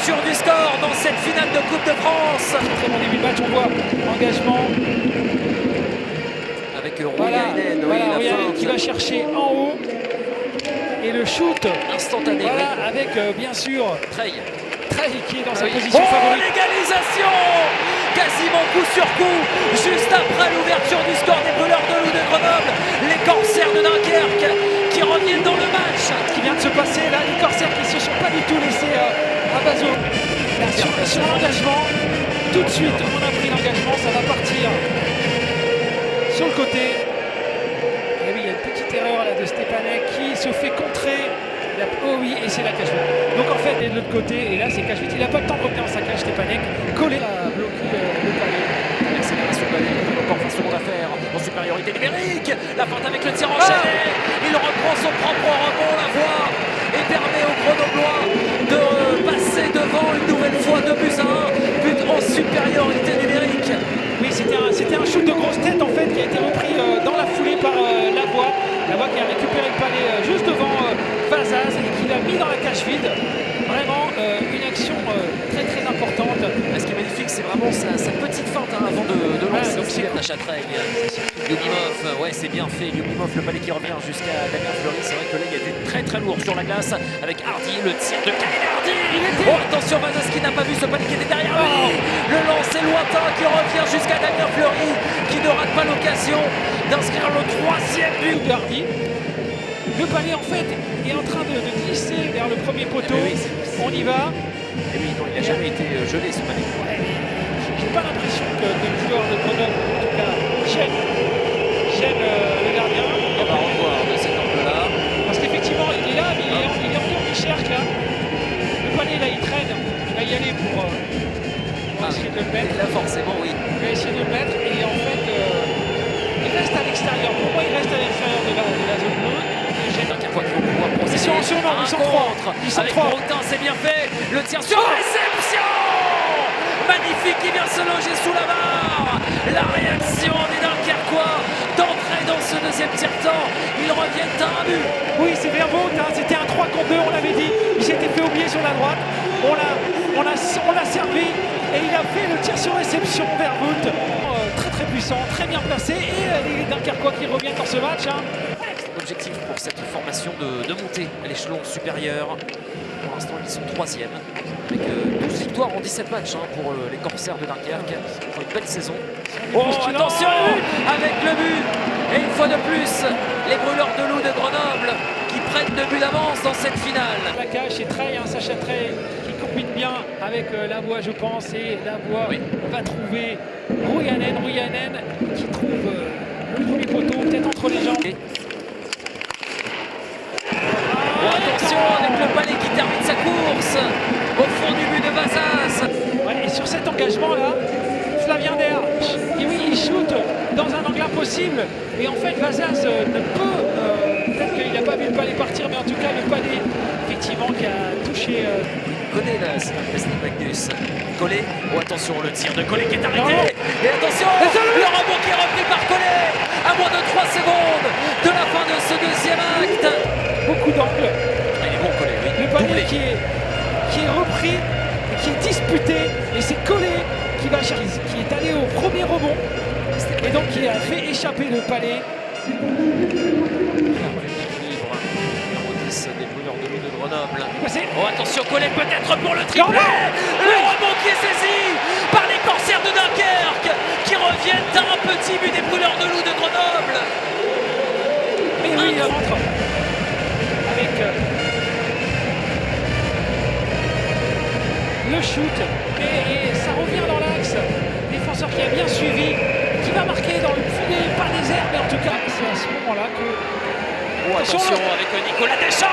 l'ouverture du score dans cette finale de Coupe de France. Très bon début de match, on voit engagement. Avec Voilà, Rouyainen, Rouyainen qui va chercher en haut. Et le shoot instantané. voilà, avec bien sûr Trey qui est dans sa position favorite. L'égalisation quasiment coup sur coup, juste après l'ouverture du score des Brûleurs de Loup de Grenoble. Les Corsaires de Dunkerque qui reviennent dans le match. Ce qui vient de se passer là, les Corsaires qui se sont pas du tout laissés à Bazo. Sur l'engagement, tout de suite on a pris l'engagement, ça va partir sur le côté. Et oui, il y a une petite erreur là de Stepanek qui se fait contrer. Oh oui, et c'est la Cachevite. Donc en fait, il est de l'autre côté, et là c'est Cachevite. Il n'a pas le temps de revenir dans sa cage, Stepanek. Collé à bloquer le palais. L'accélération de Ballet, encore 20 secondes à faire en supériorité numérique. La feinte avec le tir enchaîné. Il reprend son propre rebond, la voie, et permet aux Grenoblois de passer devant une nouvelle fois 2-1. But en supériorité numérique. Oui, c'était un shoot de grosse tête en fait qui a été repris dans la foulée par Lavoie. Lavoie qui a récupéré le palais juste devant Vazaz et qui l'a mis dans la cage vide. Vraiment une action très importante. Ce qui est magnifique, c'est vraiment sa petite feinte avant de lancer. Donc c'est la Châtraigne. Lyubimov, ouais, c'est bien fait. Lyubimov, le palais qui revient jusqu'à Damien Fleury. C'est vrai que là, il y a du très lourd sur la glace avec Hardy, le tir de Kyle Hardy. Oh, attention, Vazaz qui n'a pas vu ce palais qui était derrière lui. Le lancer lointain qui revient jusqu'à Damien Fleury qui ne rate pas l'occasion d'inscrire le 3e but de Hardy. Le palais en fait est en train de glisser vers le premier poteau. Oui, on y va. Et oui, non, il n'a jamais été gelé ce palais. Ouais, j'ai pas l'impression que le joueur de Grenoble, en tout cas, gêne le gardien. On va revoir de cet angle-là. Parce qu'effectivement, il est là, mais il est encore Michel là. Le palais là, il traîne. Il va y aller pour essayer de le mettre. Et là, forcément, oui. Il va essayer de le mettre et en fait, il reste à l'extérieur. Pour moi, il reste à l'extérieur de la zone bleue. Ils sont trois. Avec Corentin, c'est bien fait. Le tir sur réception. Magnifique, qui vient se loger sous la barre. La réaction des Dunkerquois d'entrer dans ce deuxième tiers-temps. Ils reviennent à un but. Oui, c'est Vervoort, hein. C'était un 3 contre 2, on l'avait dit. Il s'était fait oublier sur la droite. On l'a servi et il a fait le tir sur réception, Vervoort. Très puissant, très bien placé. Et les Dunkerquois qui reviennent dans ce match. Hein. L'objectif pour cette formation de monter à l'échelon supérieur. Pour l'instant, ils sont 3e avec 12 victoires en 17 matchs pour les Corsaires de Dunkerque. Pour une belle saison. Oh, attention avec le but. Et une fois de plus, les Brûleurs de Loup de Grenoble qui prennent 2 buts d'avance dans cette finale. La cage, c'est Trey, Sacha Trey qui combine bien avec Lavoie, je pense. Et Lavoie va trouver Rouyainen qui trouve le premier poteau, peut-être entre les jambes. Attention avec le palais qui termine sa course au fond du but de Vazaz. Ouais, et sur cet engagement-là, Flavien Der, et oui, il shoot dans un angle impossible. Et en fait, Vazaz ne peut, peut-être qu'il n'a pas vu le palais partir, mais en tout cas, le palais, effectivement, qui a touché. Collet là, c'est un Wesley Magnus. Collet, oh attention, le tir de Collet qui est arrêté. Et attention, le rebond qui est repris par Collet à moins de 3 secondes de la fin de ce deuxième acte. Beaucoup d'angles. Il est bon, Collet, oui. Le palais qui est repris, et qui est disputé, et c'est Collet qui est allé au premier rebond, et donc qui a fait échapper le palais. Des Brûleurs de Loup de Grenoble. Oh, attention, Collet peut-être pour le triplé. Le rebond qui est saisi par les Corsaires de Dunkerque qui reviennent à un petit but des Brûleurs de Loup de Grenoble. Mais oui, il rentre avec le shoot et ça revient dans l'axe. Défenseur qui a bien suivi, qui va marquer dans le filet, pas désert, mais en tout cas, c'est à ce moment-là que. Oh, attention avec Nicolas Deschamps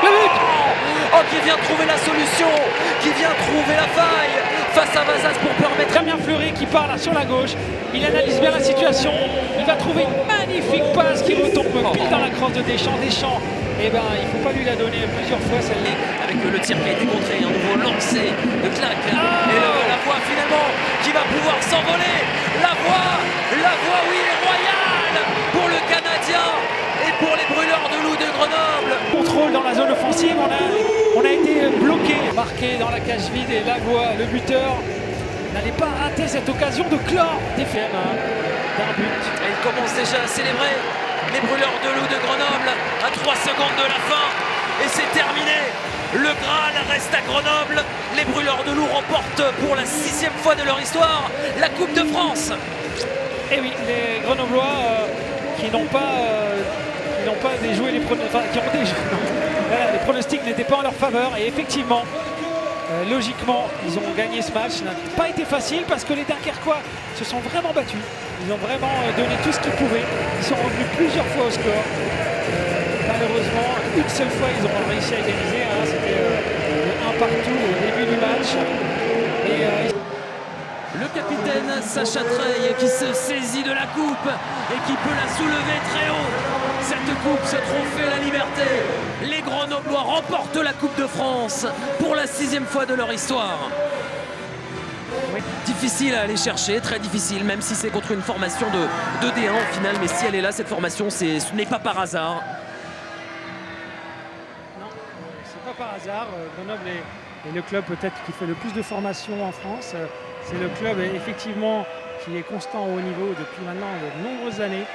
qui vient trouver la solution, qui vient trouver la faille face à Vazaz pour permettre. Damien Fleury qui part là sur la gauche, il analyse bien la situation, il va trouver une magnifique passe qui retombe pile dans la crosse de Deschamps. Deschamps, eh ben, il ne faut pas lui la donner plusieurs fois celle-là. Avec le tir qui a été contré, un nouveau lancé de claque. Et la voie finalement qui va pouvoir s'envoler. La voie, oui, est royale pour le Canadien. Et pour les Brûleurs de Loup de Grenoble. Contrôle dans la zone offensive, on a été bloqué bloqué, marqué dans la cage vide et Lavoie, le buteur, n'allait pas rater cette occasion de clore des FM d'un but. Et il commence déjà à célébrer les brûleurs de loup de Grenoble à 3 secondes de la fin. Et c'est terminé. Le Graal reste à Grenoble. Les brûleurs de loup remportent pour la 6e fois de leur histoire la Coupe de France. Et oui, les Grenoblois qui n'ont pas déjoué les pronostics, enfin, qui ont déjoué. Voilà, les pronostics n'étaient pas en leur faveur. Et effectivement, logiquement, ils ont gagné ce match. Ça n'a pas été facile parce que les Dunkerquois se sont vraiment battus. Ils ont vraiment donné tout ce qu'ils pouvaient. Ils sont revenus plusieurs fois au score. Malheureusement, une seule fois, ils ont réussi à égaliser. C'était un partout au début du match. Le capitaine Sacha Treille qui se saisit de la coupe et qui peut la soulever très haut. Cette coupe, ce trophée La Liberté. Les Grenoblois remportent la Coupe de France pour la 6e fois de leur histoire. Oui. Difficile à aller chercher, très difficile, même si c'est contre une formation de D1 au final. Mais si elle est là, cette formation, ce n'est pas par hasard. Non, c'est pas par hasard. Grenoble est le club peut-être qui fait le plus de formation en France. C'est le club effectivement qui est constant au haut niveau depuis maintenant de nombreuses années.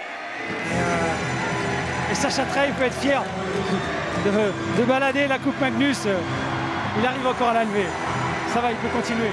Et Sacha Treille peut être fier de balader la Coupe Magnus. Il arrive encore à la lever. Ça va, il peut continuer.